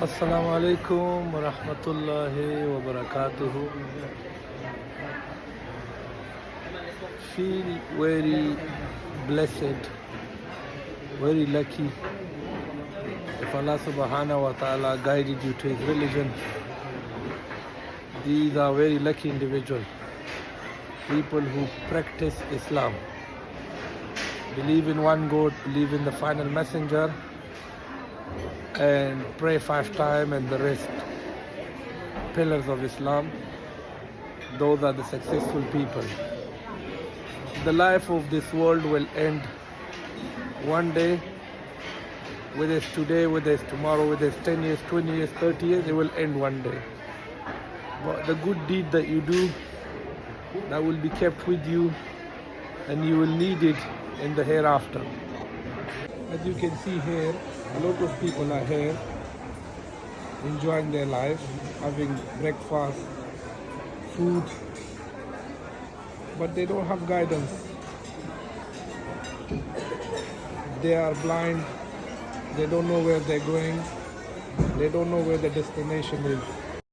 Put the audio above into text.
Assalamu alaikum wa rahmatullahi wa barakatuhu. Feel very blessed, very lucky if Allah subhanahu wa ta'ala guided you to His religion. These are very lucky individuals, people who practice Islam, believe in one God, believe in the final messenger, and pray 5 times and the rest pillars of Islam. Those are the successful people. The life of this world will end one day, whether it's today, whether it's tomorrow, whether it's 10 years, 20 years, 30 years, it will end one day. But the good deed that you do, that will be kept with you and you will need it in the hereafter. As you can see here, a lot of people are here enjoying their life, having breakfast, food, but they don't have guidance. They are blind, they don't know where they're going, they don't know where the destination is.